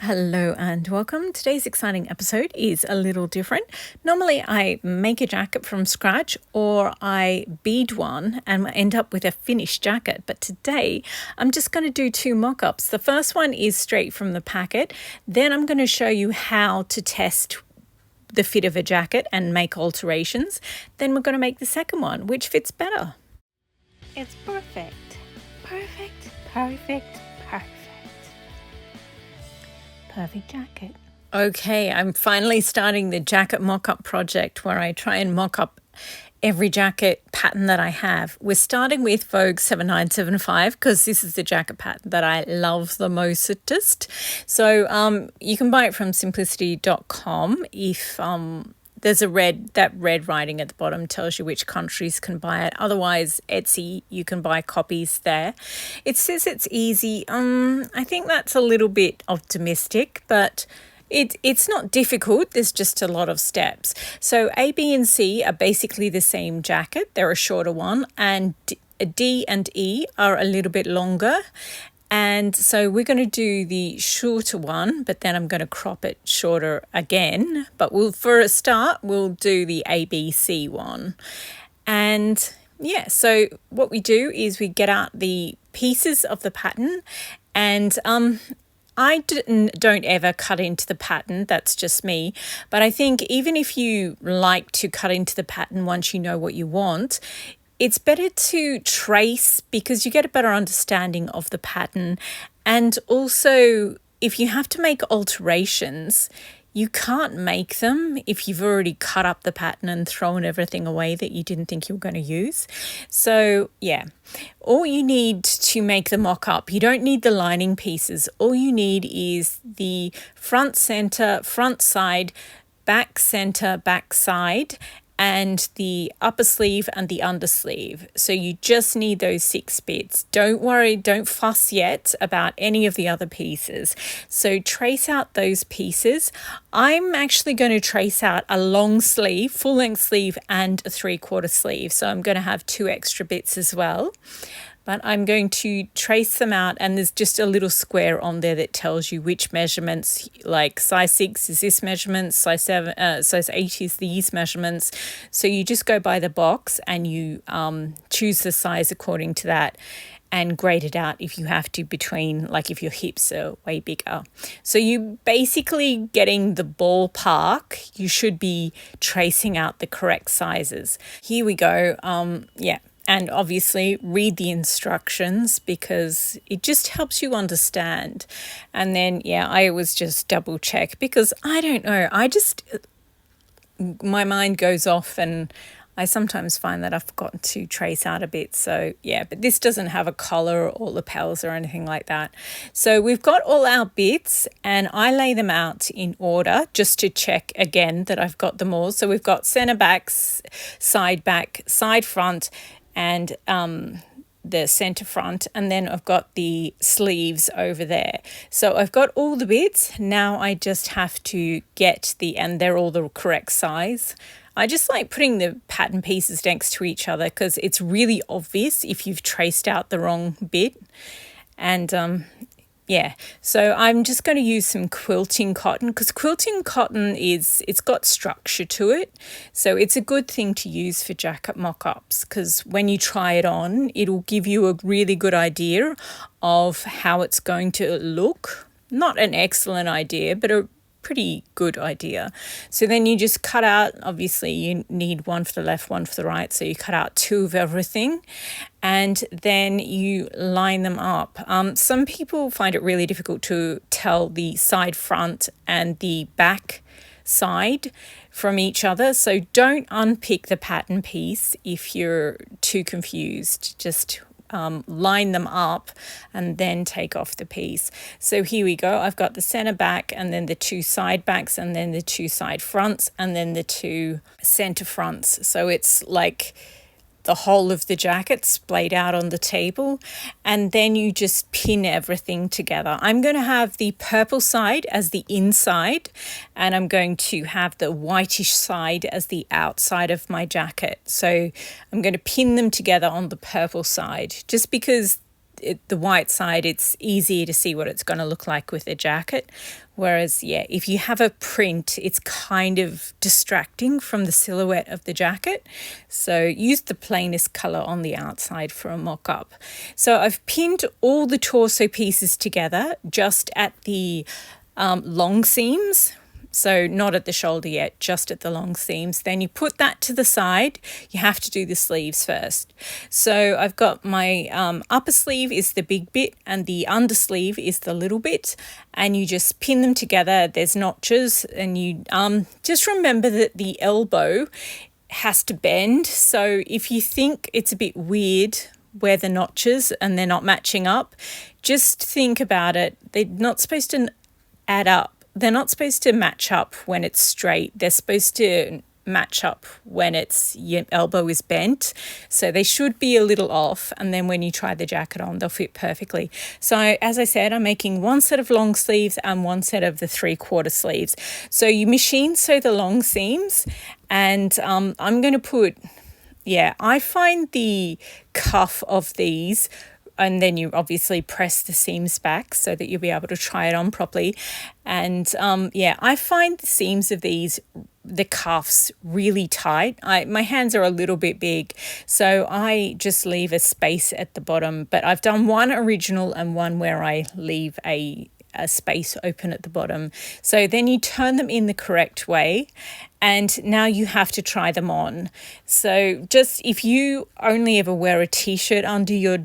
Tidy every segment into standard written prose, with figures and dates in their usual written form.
Hello and welcome. Today's exciting episode is a little different. Normally I make a jacket from scratch or I bead one and end up with a finished jacket. But today I'm just going to do two mock-ups. The first one is straight from the packet. Then I'm going to show you how to test the fit of a jacket and make alterations. Then we're going to make the second one, which fits better. It's perfect. Perfect, perfect, perfect. Perfect jacket. Okay, I'm finally starting the jacket mock-up project where I try and mock up every jacket pattern that I have. We're starting with Vogue 7975 because this is the jacket pattern that I love the mostest. So you can buy it from simplicity.com if there's that red writing at the bottom tells you which countries can buy it. Otherwise, Etsy, you can buy copies there. It says it's easy. I think that's a little bit optimistic, but it's not difficult. There's just a lot of steps. So A, B, and C are basically the same jacket. They're a shorter one, and D and E are a little bit longer. And so we're going to do the shorter one, but then I'm going to crop it shorter again. But for a start, we'll do the ABC one. And yeah, so what we do is we get out the pieces of the pattern, and I don't ever cut into the pattern. That's just me. But I think even if you like to cut into the pattern once you know what you want, it's better to trace because you get a better understanding of the pattern. And also, if you have to make alterations, you can't make them if you've already cut up the pattern and thrown everything away that you didn't think you were going to use. So yeah, all you need to make the mock-up, you don't need the lining pieces. All you need is the front center, front side, back center, back side, and the upper sleeve and the undersleeve. So you just need those 6 bits. Don't worry, don't fuss yet about any of the other pieces. So trace out those pieces. I'm actually going to trace out a long sleeve, full length sleeve, and a 3/4 sleeve. So I'm going to have 2 extra bits as well. But I'm going to trace them out, and there's just a little square on there that tells you which measurements, like size 6 is this measurement, size 8 is these measurements. So you just go by the box and you choose the size according to that and grade it out if you have to between, like if your hips are way bigger. So you basically getting the ballpark, you should be tracing out the correct sizes. Here we go. Yeah. And obviously read the instructions because it just helps you understand. And then, yeah, I always just double check because I don't know. My mind goes off and I sometimes find that I've forgotten to trace out a bit. So yeah, but this doesn't have a collar or lapels or anything like that. So we've got all our bits and I lay them out in order just to check again that I've got them all. So we've got center back, side front, and the center front, and then I've got the sleeves over there. So I've got all the bits. Now I just have to get and they're all the correct size. I just like putting the pattern pieces next to each other because it's really obvious if you've traced out the wrong bit. And yeah, so I'm just going to use some quilting cotton because quilting cotton it's got structure to it. So it's a good thing to use for jacket mock-ups because when you try it on, it'll give you a really good idea of how it's going to look. Not an excellent idea, but a pretty good idea. So then you just cut out, obviously you need one for the left, one for the right. So you cut out 2 of everything and then you line them up. Some people find it really difficult to tell the side front and the back side from each other. So don't unpick the pattern piece if you're too confused. Just line them up and then take off the piece. So here we go. I've got the center back and then the 2 side backs and then the 2 side fronts and then the 2 center fronts. So it's like the whole of the jacket splayed out on the table, and then you just pin everything together. I'm going to have the purple side as the inside, and I'm going to have the whitish side as the outside of my jacket. So I'm going to pin them together on the purple side, just because the white side, it's easier to see what it's going to look like with the jacket. Whereas, yeah, if you have a print, it's kind of distracting from the silhouette of the jacket. So use the plainest color on the outside for a mock-up. So I've pinned all the torso pieces together just at the long seams. So not at the shoulder yet, just at the long seams. Then you put that to the side. You have to do the sleeves first. So I've got my upper sleeve is the big bit and the undersleeve is the little bit. And you just pin them together. There's notches, and you just remember that the elbow has to bend. So if you think it's a bit weird where the notches and they're not matching up, just think about it. They're not supposed to add up. They're not supposed to match up when it's straight. They're supposed to match up when your elbow is bent. So they should be a little off, and then when you try the jacket on, they'll fit perfectly. So as I said, I'm making one set of long sleeves and one set of the 3/4 sleeves. So you machine sew the long seams, and I'm going to put, I find the cuff of these, and then you obviously press the seams back so that you'll be able to try it on properly. And I find the seams of these, the cuffs, really tight. My hands are a little bit big, so I just leave a space at the bottom. But I've done one original and one where I leave a space open at the bottom. So then you turn them in the correct way, and now you have to try them on. So just if you only ever wear a t-shirt under your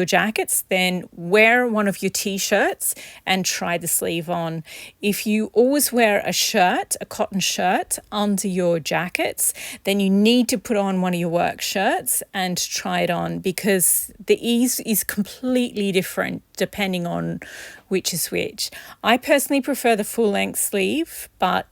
jackets, then wear one of your t-shirts and try the sleeve on. If you always wear a shirt, a cotton shirt under your jackets, then you need to put on one of your work shirts and try it on, because the ease is completely different depending on which is which. I personally prefer the full length sleeve, but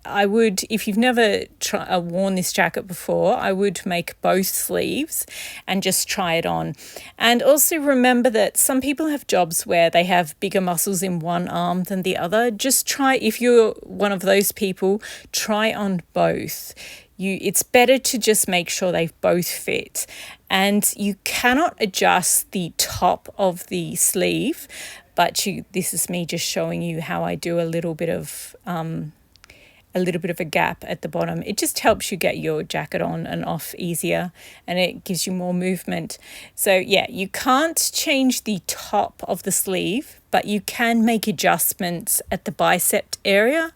I would, if you've never worn this jacket before, I would make both sleeves and just try it on. And also remember that some people have jobs where they have bigger muscles in one arm than the other. Just try, if you're one of those people, try on both. It's better to just make sure they both fit. And you cannot adjust the top of the sleeve, but this is me just showing you how I do a little bit of a gap at the bottom. It just helps you get your jacket on and off easier, and it gives you more movement. So you can't change the top of the sleeve, but you can make adjustments at the bicep area,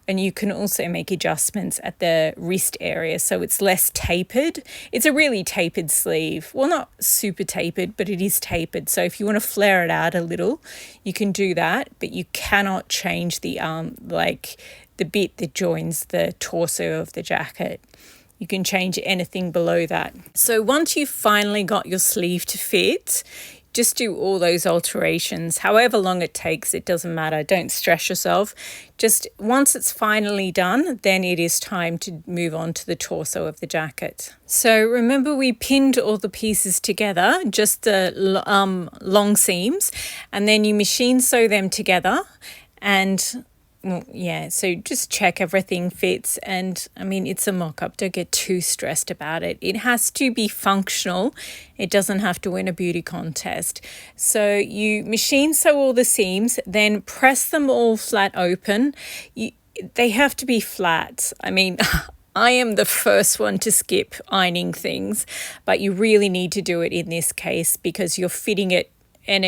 and you can also make adjustments at the wrist area, so it's less tapered. It's a really tapered sleeve. Well, not super tapered, but it is tapered. So if you want to flare it out a little, you can do that, but you cannot change the the bit that joins the torso of the jacket. You can change anything below that. So once you've finally got your sleeve to fit, just do all those alterations. However long it takes, it doesn't matter. Don't stress yourself. Just once it's finally done, then it is time to move on to the torso of the jacket. So remember, we pinned all the pieces together, just the long seams, and then you machine sew them together. And so just check everything fits. And I mean, it's a mock-up. Don't get too stressed about it. It has to be functional. It doesn't have to win a beauty contest. So you machine sew all the seams, then press them all flat open. They have to be flat. I mean, I am the first one to skip ironing things, but you really need to do it in this case because you're fitting it, and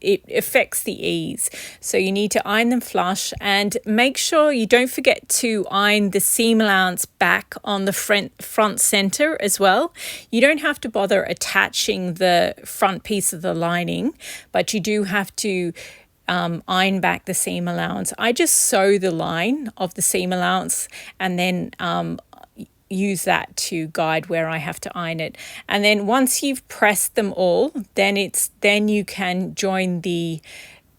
it affects the ease. So you need to iron them flush, and make sure you don't forget to iron the seam allowance back on the front center as well. You don't have to bother attaching the front piece of the lining, but you do have to iron back the seam allowance. I just sew the line of the seam allowance and then use that to guide where I have to iron it. And then once you've pressed them all, then you can join the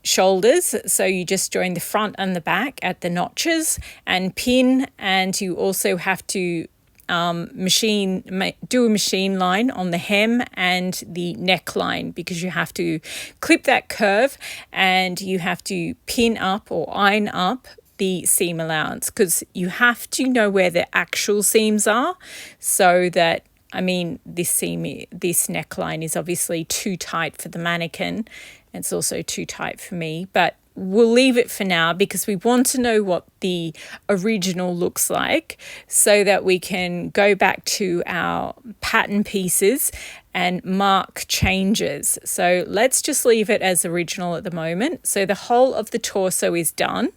shoulders. So you just join the front and the back at the notches and pin, and you also have to do a machine line on the hem and the neckline, because you have to clip that curve and you have to pin up or iron up the seam allowance, because you have to know where the actual seams are so that I mean, this neckline is obviously too tight for the mannequin. It's also too tight for me, but we'll leave it for now because we want to know what the original looks like so that we can go back to our pattern pieces and mark changes. So let's just leave it as original at the moment. So the whole of the torso is done.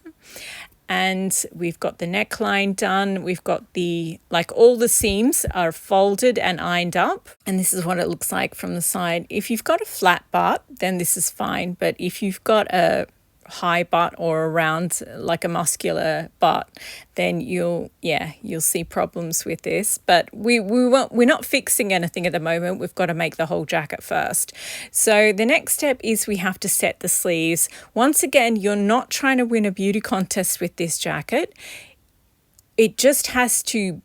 And we've got the neckline done. We've got all the seams are folded and ironed up. And this is what it looks like from the side. If you've got a flat butt, then this is fine. But if you've got a high butt or a round, like a muscular butt, then you'll see problems with this. But we're not fixing anything at the moment. We've got to make the whole jacket first. So the next step is we have to set the sleeves. Once again, you're not trying to win a beauty contest with this jacket. It just has to,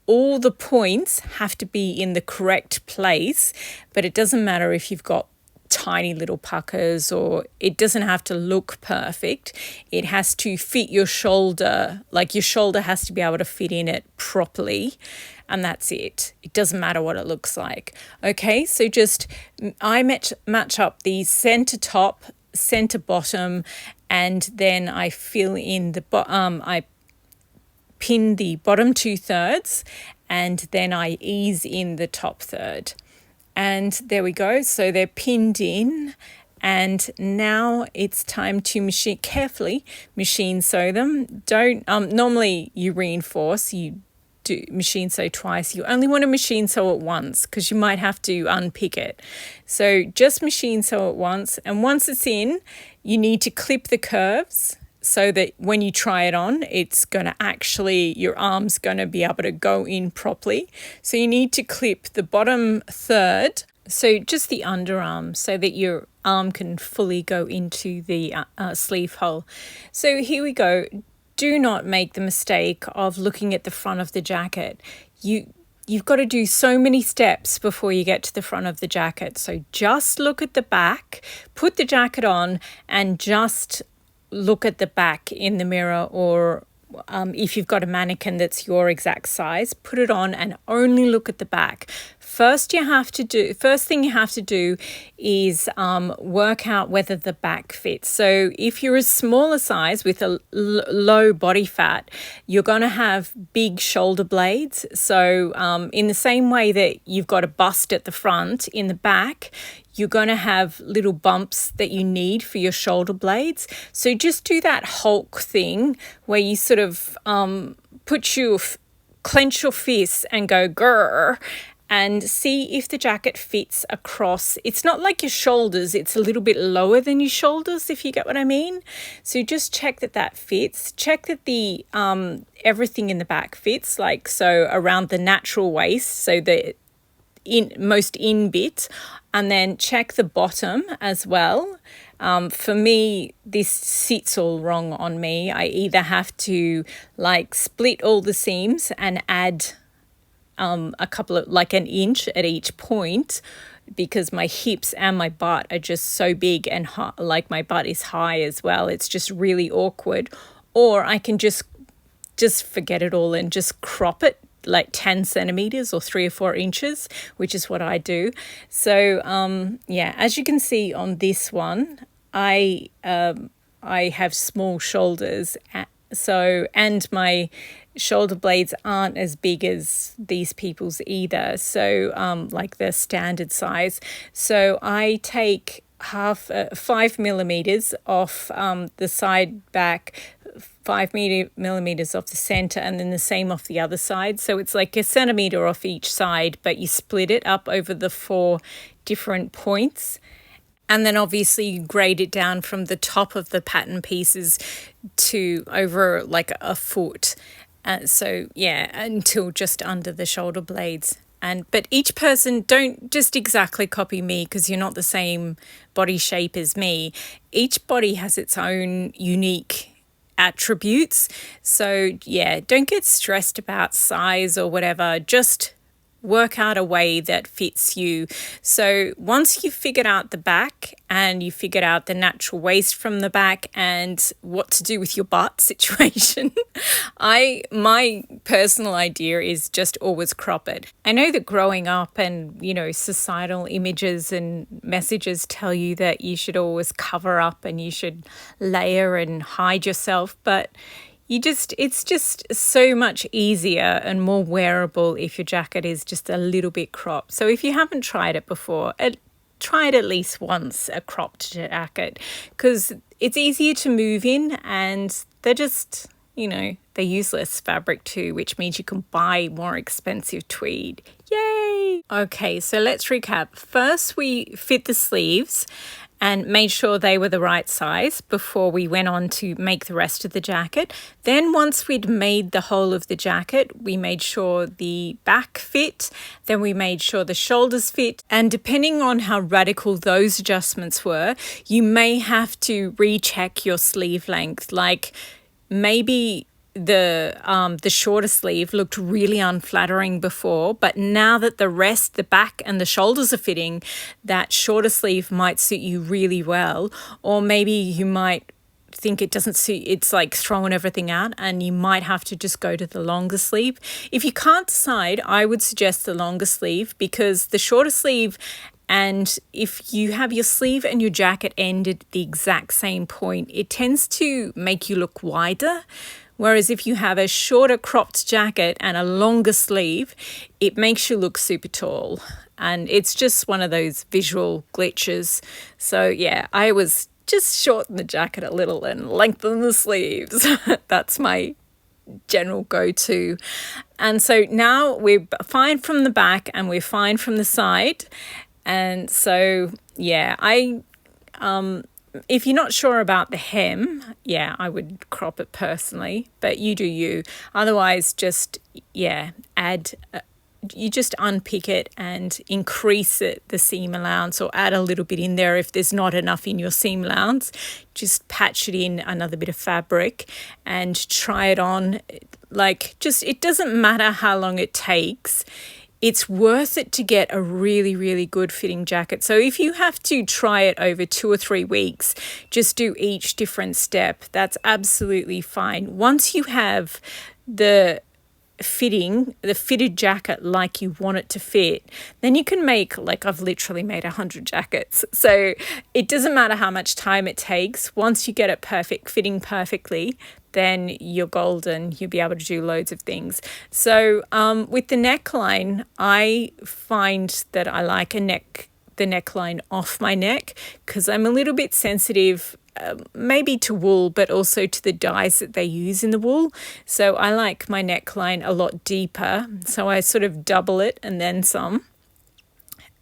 all the points have to be in the correct place, but it doesn't matter if you've got tiny little puckers, or it doesn't have to look perfect. It has to fit your shoulder, like your shoulder has to be able to fit in it properly, and that's it. It doesn't matter what it looks like. Okay, so just I match up the center top, center bottom, and then I fill in the I pin the bottom 2/3, and then I ease in the top third. And there we go. So they're pinned in, and now it's time to carefully machine sew them. Don't normally you reinforce, you do machine sew twice. You only want to machine sew it once because you might have to unpick it. So just machine sew it once, and once it's in, you need to clip the curves so that when you try it on, it's going to actually, your arm's going to be able to go in properly. So you need to clip the bottom third, so just the underarm, so that your arm can fully go into the sleeve hole. So here we go. Do not make the mistake of looking at the front of the jacket. You've got to do so many steps before you get to the front of the jacket. So just look at the back, put the jacket on, and just look at the back in the mirror, or if you've got a mannequin that's your exact size, put it on and only look at the back. First thing you have to do is work out whether the back fits. So if you're a smaller size with a low body fat, you're going to have big shoulder blades. So in the same way that you've got a bust at the front, in the back, you're going to have little bumps that you need for your shoulder blades. So just do that Hulk thing where you sort of clench your fists and go grrr, and see if the jacket fits across. It's not like your shoulders, it's a little bit lower than your shoulders, if you get what I mean. So just check that fits. Check that the everything in the back fits, like so around the natural waist, so the most in bit, and then check the bottom as well. For me, this sits all wrong on me. I either have to split all the seams and add a couple of an inch at each point, because my hips and my butt are just so big, and my butt is high as well. It's just really awkward. Or I can just forget it all and just crop it 10 centimeters or 3 or 4 inches, which is what I do. So as you can see on this one, I have small shoulders, and my shoulder blades aren't as big as these people's either, so like the standard size. So I take 5 millimeters off the side back, 5 millimeters off the center, and then the same off the other side. So it's like a centimeter off each side, but you split it up over the 4 different points. And then obviously you grade it down from the top of the pattern pieces to over a foot. So until just under the shoulder blades. But each person, don't just exactly copy me, because you're not the same body shape as me. Each body has its own unique attributes. So don't get stressed about size or whatever. Just work out a way that fits you. So once you've figured out the back and you figured out the natural waist from the back and what to do with your butt situation, my personal idea is just always crop it. I know that growing up and, societal images and messages tell you that you should always cover up and you should layer and hide yourself, but it's just so much easier and more wearable if your jacket is just a little bit cropped. So if you haven't tried it before, try it at least once, a cropped jacket, because it's easier to move in and they're just, they're useless fabric too, which means you can buy more expensive tweed. Yay! Okay, so let's recap. First, we fit the sleeves and made sure they were the right size before we went on to make the rest of the jacket. Then once we'd made the whole of the jacket, we made sure the back fit, then we made sure the shoulders fit, and depending on how radical those adjustments were, you may have to recheck your sleeve length. Like maybe the shorter sleeve looked really unflattering before, but now that the back and the shoulders are fitting, that shorter sleeve might suit you really well. Or maybe you might think it doesn't suit, it's like throwing everything out, and you might have to just go to the longer sleeve. If you can't decide, I would suggest the longer sleeve, because the shorter sleeve, and if you have your sleeve and your jacket end at the exact same point, it tends to make you look wider. Whereas if you have a shorter cropped jacket and a longer sleeve, it makes you look super tall. And it's just one of those visual glitches. So yeah, I was just shorten the jacket a little and lengthen the sleeves. That's my general go-to. And so now we're fine from the back and we're fine from the side. And so, yeah, if you're not sure about the hem, I would crop it personally, but you do you. Otherwise, just, you just unpick it and increase the seam allowance, or add a little bit in there if there's not enough in your seam allowance. Just patch it in another bit of fabric and try it on. It doesn't matter how long it takes. It's worth it to get a really, really good fitting jacket. So if you have to try it over 2 or 3 weeks, just do each different step. That's absolutely fine. Once you have the fitted jacket like you want it to fit, then you can make, I've literally made 100 jackets. So it doesn't matter how much time it takes. Once you get it fitting perfectly, then you're golden. You'll be able to do loads of things. So with the neckline, I find that I like the neckline off my neck, because I'm a little bit sensitive maybe to wool, but also to the dyes that they use in the wool. So I like my neckline a lot deeper. So I sort of double it and then some.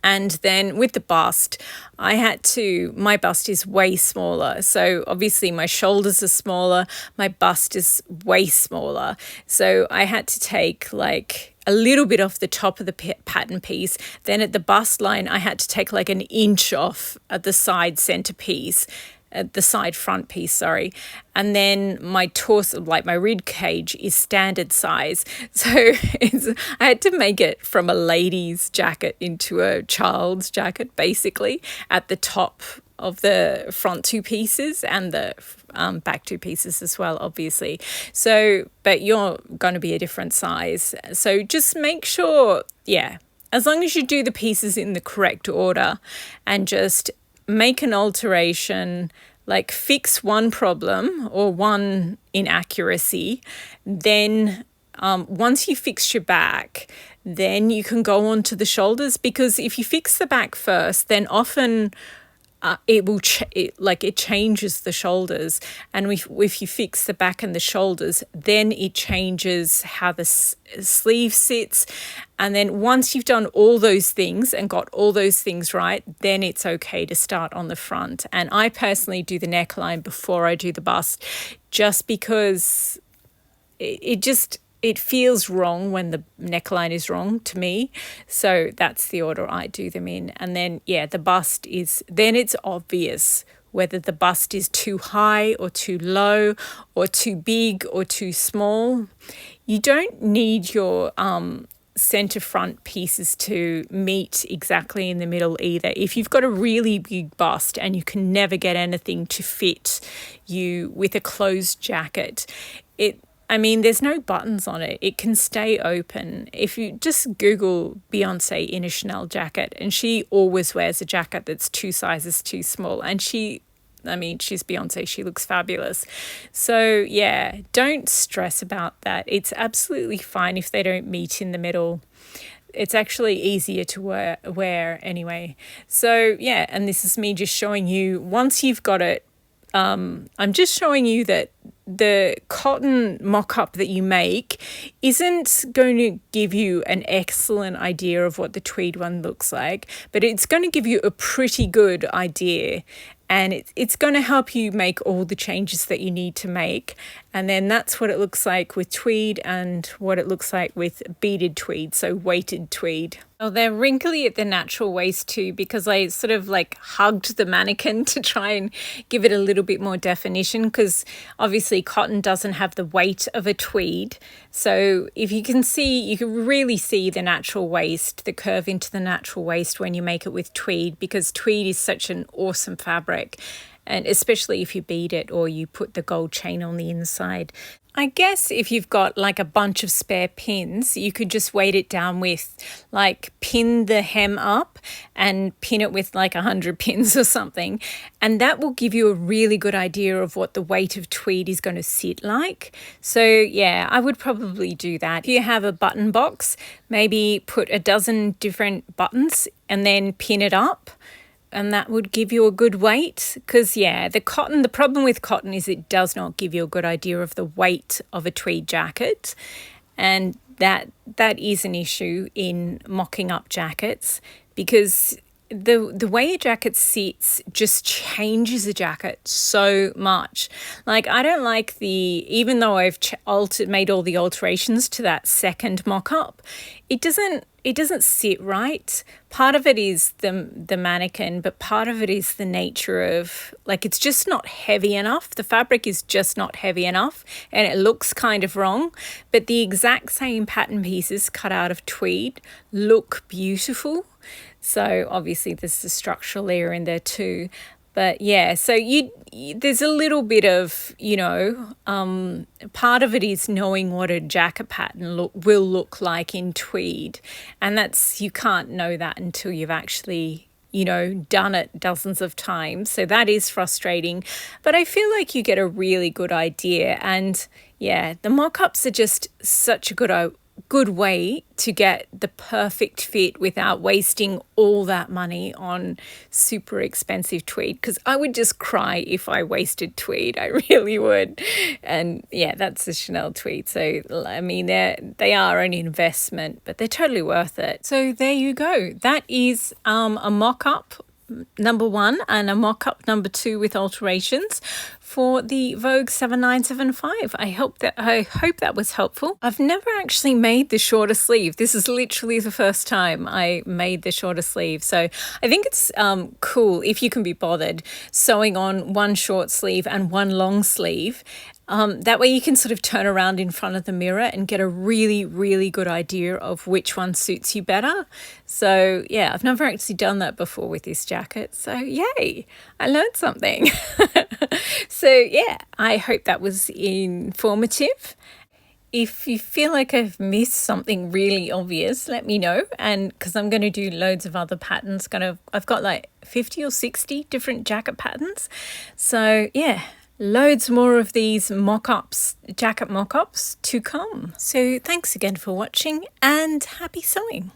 And then with the bust, my bust is way smaller. So obviously my shoulders are smaller, my bust is way smaller. So I had to take a little bit off the top of the pattern piece. Then at the bust line, I had to take an inch off at the side center piece. The side front piece, sorry. And then my torso, my rib cage, is standard size. So I had to make it from a lady's jacket into a child's jacket, basically, at the top of the front 2 pieces and the back 2 pieces as well, obviously. So, but you're going to be a different size. So just make sure, as long as you do the pieces in the correct order and just make an alteration, fix one problem or one inaccuracy, then once you fix your back, then you can go on to the shoulders, because if you fix the back first, then often it changes the shoulders. And if you fix the back and the shoulders, then it changes how the sleeve sits. And then once you've done all those things and got all those things right, then it's okay to start on the front. And I personally do the neckline before I do the bust, just because it feels wrong when the neckline is wrong to me. So that's the order I do them in. And then, the bust then it's obvious whether the bust is too high or too low or too big or too small. You don't need your center front pieces to meet exactly in the middle either. If you've got a really big bust and you can never get anything to fit you with a closed jacket, there's no buttons on it. It can stay open. If you just Google Beyonce in a Chanel jacket, and she always wears a jacket that's 2 sizes too small, and she's Beyonce. She looks fabulous. So yeah, don't stress about that. It's absolutely fine if they don't meet in the middle. It's actually easier to wear anyway. So yeah, and this is me just showing you, once you've got it, I'm just showing you that the cotton mock-up that you make isn't going to give you an excellent idea of what the tweed one looks like, but it's going to give you a pretty good idea, and it's going to help you make all the changes that you need to make. And then that's what it looks like with tweed and what it looks like with beaded tweed, so weighted tweed. Oh, they're wrinkly at the natural waist too, because I sort of like hugged the mannequin to try and give it a little bit more definition, because obviously cotton doesn't have the weight of a tweed. So if you can see, you can really see the natural waist, the curve into the natural waist when you make it with tweed, because tweed is such an awesome fabric. And especially if you bead it or you put the gold chain on the inside. I guess if you've got like a bunch of spare pins, you could just weight it down with, like, pin the hem up and pin it with like 100 pins or something. And that will give you a really good idea of what the weight of tweed is going to sit like. So yeah, I would probably do that. If you have a button box, maybe put a dozen different buttons and then pin it up. And that would give you a good weight, because yeah, the problem with cotton is it does not give you a good idea of the weight of a tweed jacket, and that is an issue in mocking up jackets, because the way a jacket sits just changes a jacket so much. Like, I don't like even though I've made all the alterations to that second mock-up, it doesn't sit right. Part of it is the mannequin, but part of it is the nature of, like, it's just not heavy enough. The fabric is just not heavy enough, and it looks kind of wrong. But the exact same pattern pieces cut out of tweed look beautiful. So obviously there's the structural layer in there too. But yeah, so there's a little bit of, part of it is knowing what a jacket pattern will look like in tweed. And you can't know that until you've actually, done it dozens of times. So that is frustrating. But I feel like you get a really good idea. And yeah, the mock-ups are just such a good way to get the perfect fit without wasting all that money on super expensive tweed, because I would just cry if I wasted tweed. I really would. And yeah, that's the Chanel tweed. So I mean, they are an investment, but they're totally worth it. So there you go. That is a mock-up number 1 and a mock-up number 2 with alterations for the Vogue 7975. I hope that was helpful. I've never actually made the shorter sleeve. This is literally the first time I made the shorter sleeve. So I think it's cool if you can be bothered sewing on one short sleeve and one long sleeve. That way you can sort of turn around in front of the mirror and get a really, really good idea of which one suits you better. So yeah, I've never actually done that before with this jacket. So yay, I learned something. So yeah, I hope that was informative. If you feel like I've missed something really obvious, let me know. And because I'm going to do loads of other patterns, I've got like 50 or 60 different jacket patterns. So yeah, loads more of these mock-ups, jacket mock-ups to come. So thanks again for watching, and happy sewing.